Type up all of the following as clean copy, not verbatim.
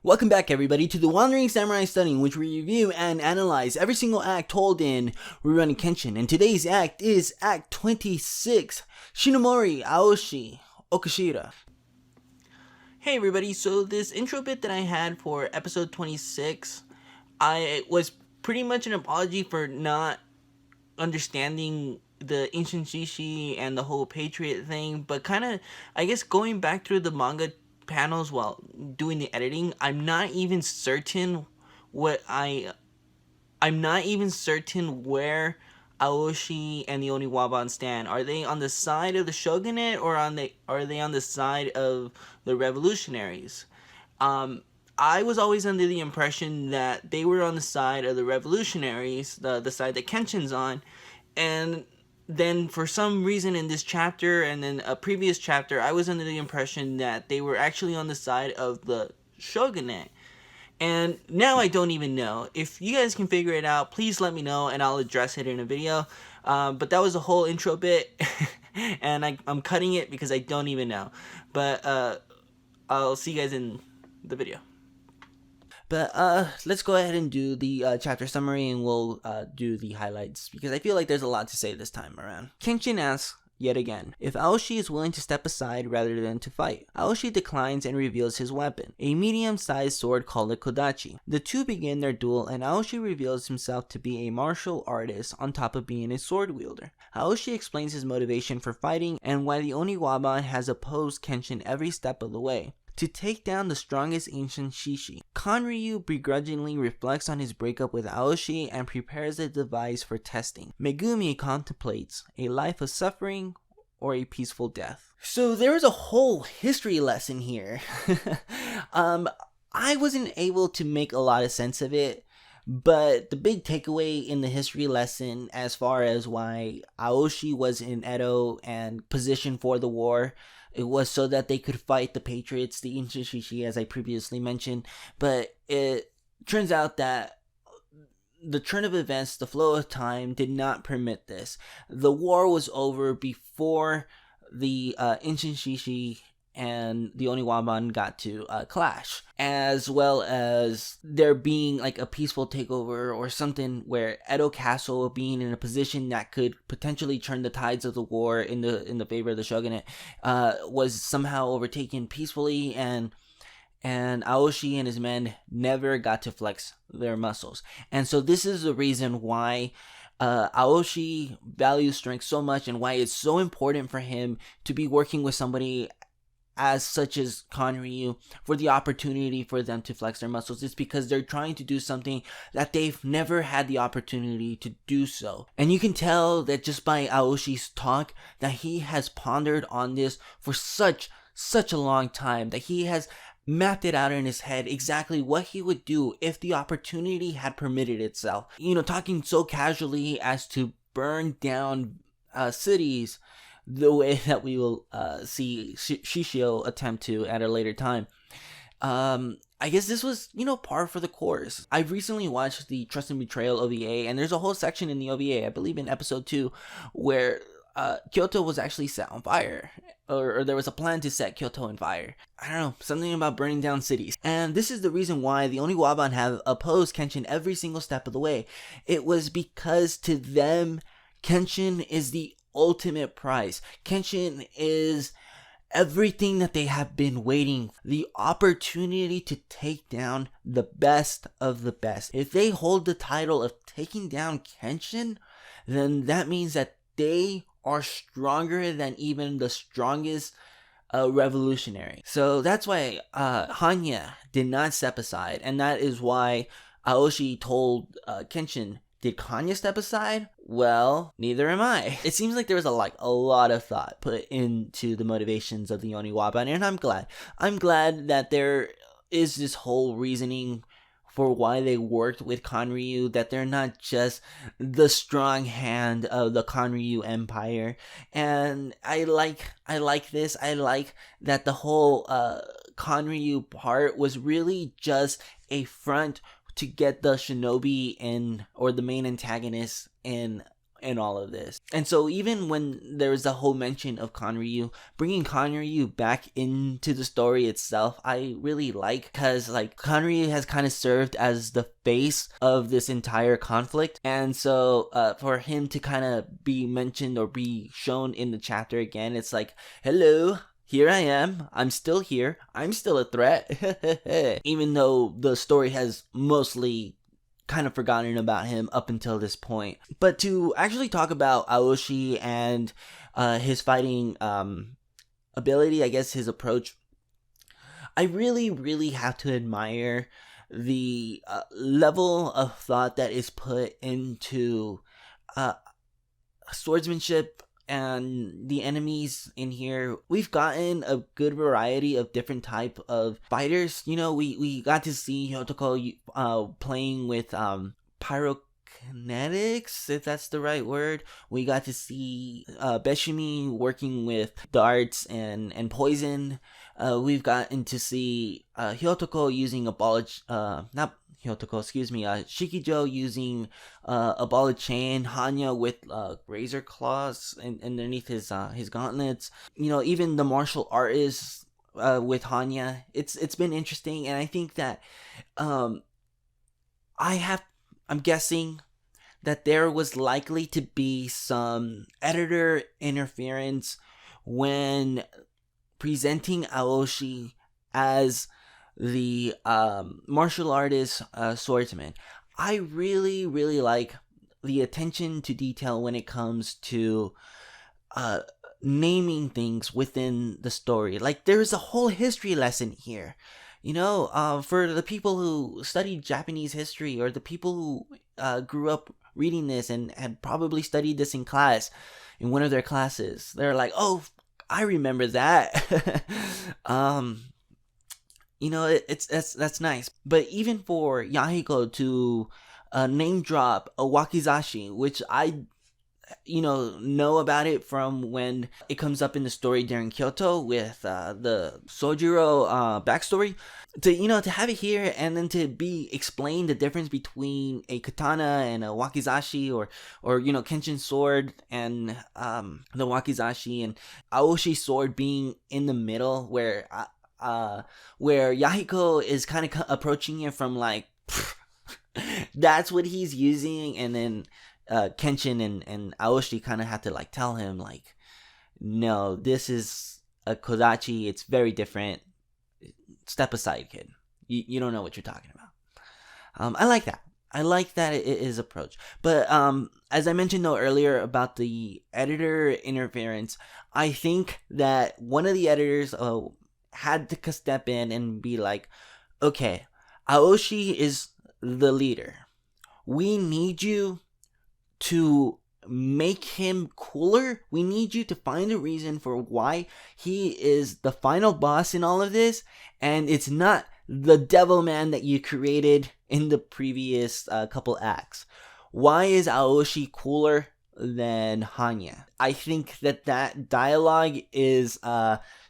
Welcome back, everybody, to the Wandering Samurai Study, in which we review and analyze every single act told in Rurouni Kenshin. And today's act is Act 26, Shinomori Aoshi Okushira. Hey everybody, so this intro bit that I had for episode 26, I was pretty much an apology for not understanding the ancient shishi and the whole patriot thing, but kind of, I guess, going back through the manga panels while doing the editing, I'm not even certain where Aoshi and the Oniwaban stand. Are they on the side of the shogunate, or are they on the side of the revolutionaries? I was always under the impression that they were on the side of the revolutionaries, the side that Kenshin's on, and then for some reason in this chapter and then a previous chapter, I was under the impression that they were actually on the side of the shogunate. And now I don't even know. If you guys can figure it out, please let me know and I'll address it in a video. But that was a whole intro bit, and I'm cutting it because I don't even know. But I'll see you guys in the video. But let's go ahead and do the chapter summary, and we'll do the highlights, because I feel like there's a lot to say this time around. Kenshin asks, yet again, if Aoshi is willing to step aside rather than to fight. Aoshi declines and reveals his weapon, a medium-sized sword called a kodachi. The two begin their duel, and Aoshi reveals himself to be a martial artist on top of being a sword wielder. Aoshi explains his motivation for fighting and why the Oniwaban has opposed Kenshin every step of the way. To take down the strongest ancient shishi. Kanryu begrudgingly reflects on his breakup with Aoshi and prepares a device for testing. Megumi contemplates a life of suffering or a peaceful death. So there is a whole history lesson here. I wasn't able to make a lot of sense of it, but the big takeaway in the history lesson, as far as why Aoshi was in Edo and positioned for the war, it was so that they could fight the Patriots, the ancient shishi, as I previously mentioned. But it turns out that the turn of events, the flow of time, did not permit this. The war was over before the ancient shishi and the Oniwaban got to clash, as well as there being like a peaceful takeover or something, where Edo Castle being in a position that could potentially turn the tides of the war in the favor of the shogunate was somehow overtaken peacefully, and Aoshi and his men never got to flex their muscles. And so this is the reason why Aoshi values strength so much, and why it's so important for him to be working with somebody as such as Kanryu for the opportunity for them to flex their muscles. It's because they're trying to do something that they've never had the opportunity to do so. And you can tell that just by Aoshi's talk that he has pondered on this for such a long time, that he has mapped it out in his head exactly what he would do if the opportunity had permitted itself. You know, talking so casually as to burn down cities, the way that we will see Shishio attempt to at a later time. I guess this was, par for the course. I've recently watched the Trust and Betrayal OVA, and there's a whole section in the OVA, I believe in episode 2, where Kyoto was actually set on fire. Or there was a plan to set Kyoto on fire. I don't know, something about burning down cities. And this is the reason why the Oniwaban have opposed Kenshin every single step of the way. It was because to them, Kenshin is the ultimate prize. Kenshin is everything that they have been waiting for. The opportunity to take down the best of the best. If they hold the title of taking down Kenshin, then that means that they are stronger than even the strongest revolutionary. So that's why Hanya did not step aside, and that is why Aoshi told Kenshin, did Kanya step aside? Well, neither am I. It seems like there was a lot of thought put into the motivations of the Oniwaban, and I'm glad. I'm glad that there is this whole reasoning for why they worked with Kanryu, that they're not just the strong hand of the Kanryu Empire. And I like this. I like that the whole Kanryu part was really just a front to get the shinobi in, or the main antagonist in in all of this. And so even when there was a whole mention of Kanryu, bringing Kanryu back into the story itself, I really like, because like Kanryu has kind of served as the face of this entire conflict, and so for him to kind of be mentioned or be shown in the chapter again, it's like, hello, here I am. I'm still here. I'm still a threat. Even though the story has mostly kind of forgotten about him up until this point. But to actually talk about Aoshi and his fighting ability, I guess his approach, I really have to admire the level of thought that is put into swordsmanship and the enemies in here. We've gotten a good variety of different type of fighters. You know, we got to see Hyotoko playing with pyrokinetics, if that's the right word. We got to see Beshimi working with darts and poison. We've gotten to see Hyotoko using a ball not Hyotoko, excuse me, Shikijo using a ball of chain, Hanya with razor claws underneath his gauntlets. You know, even the martial artists with Hanya. It's been interesting, and I think that I'm guessing that there was likely to be some editor interference when presenting Aoshi as the martial artist swordsman. I really like the attention to detail when it comes to naming things within the story. Like, there's a whole history lesson here. You know, for the people who studied Japanese history, or the people who grew up reading this and had probably studied this in class, in one of their classes, they're like, oh, I remember that. You know, that's nice. But even for Yahiko to name drop a wakizashi, which I know about it from when it comes up in the story during Kyoto with the Sojiro backstory, to have it here, and then to be explained the difference between a katana and a wakizashi, or Kenshin sword and the wakizashi, and Aoshi sword being in the middle, where Yahiko is kind of approaching it from like that's what he's using, and then Kenshin and Aoshi kind of have to like tell him like, no, this is a kodachi, it's very different, step aside, kid, you don't know what you're talking about. I like that it is approach. But as I mentioned though earlier about the editor interference, I think that one of the editors had to step in and be like, okay, Aoshi is the leader, we need you to make him cooler. We need you to find a reason for why he is the final boss in all of this, and it's not the devil man that you created in the previous couple acts. Why is Aoshi cooler than Hanya? I think that dialogue is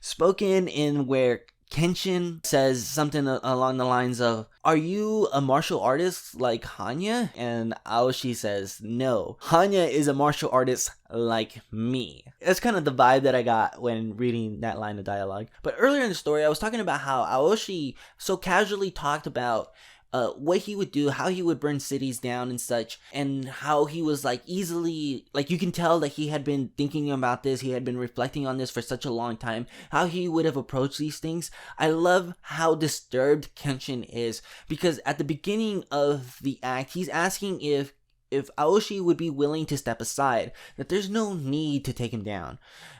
spoken in where Kenshin says something along the lines of, are you a martial artist like Hanya? And Aoshi says, no, Hanya is a martial artist like me. That's kind of the vibe that I got when reading that line of dialogue. But earlier in the story, I was talking about how Aoshi so casually talked about what he would do, how he would burn cities down and such, and how he was like easily, like, you can tell that he had been thinking about this, he had been reflecting on this for such a long time, how he would have approached these things. I love how disturbed Kenshin is, because at the beginning of the act, he's asking if Aoshi would be willing to step aside, that there's no need to take him down.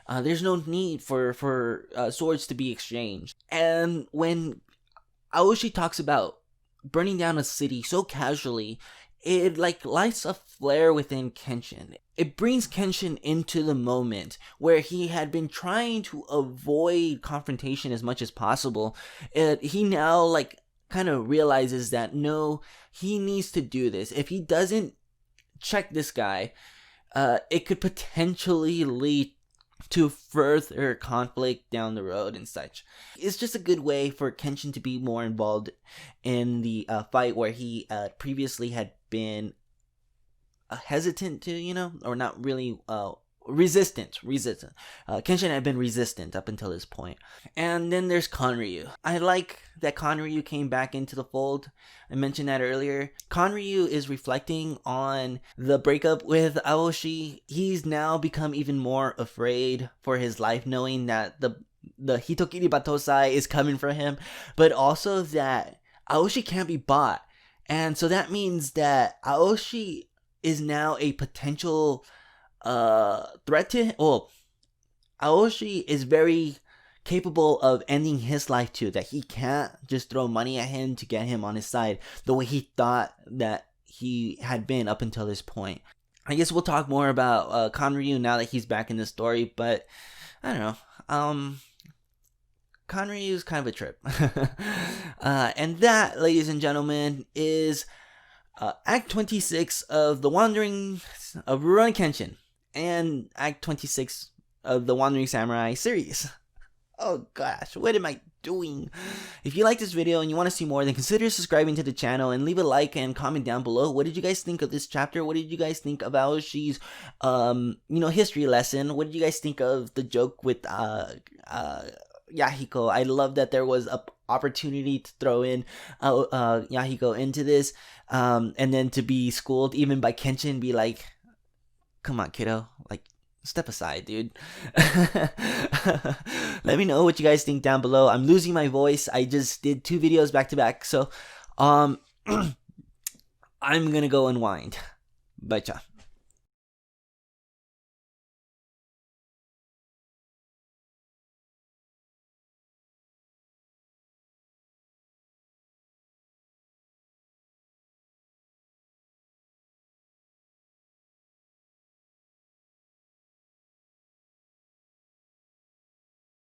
There's no need for swords to be exchanged. And when Aoshi talks about burning down a city so casually, it like lights a flare within Kenshin. It brings Kenshin into the moment where he had been trying to avoid confrontation as much as possible. He now like kind of realizes that no, he needs to do this. If he doesn't check this guy, it could potentially lead to further conflict down the road and such. It's just a good way for Kenshin to be more involved in the fight, where he previously had been hesitant to, or not really resistant. Kenshin had been resistant up until this point. And then there's Kanryu. I like that Kanryu came back into the fold. I mentioned that earlier. Kanryu is reflecting on the breakup with Aoshi. He's now become even more afraid for his life, knowing that the Hitokiri Batosai is coming for him, but also that Aoshi can't be bought. And so that means that Aoshi is now a potential threat to him. Well, Aoshi is very capable of ending his life too, that he can't just throw money at him to get him on his side the way he thought that he had been up until this point. I guess we'll talk more about Kanryu now that he's back in the story, but I don't know. Kanryu is kind of a trip. And that, ladies and gentlemen, is Act 26 of The Wanderings of Rurouni Kenshin and Act 26 of the Wandering Samurai series. Oh gosh, what am I doing? If you like this video and you want to see more, then consider subscribing to the channel and leave a like and comment down below. What did you guys think of this chapter? What did you guys think of Aoshi's history lesson? What did you guys think of the joke with Yahiko? I love that there was a opportunity to throw in Yahiko into this, and then to be schooled even by Kenshin, be like, come on kiddo, like, step aside, dude. Let me know what you guys think down below. I'm losing my voice. I just did 2 videos back to back, so I'm gonna go unwind. Bye, cha.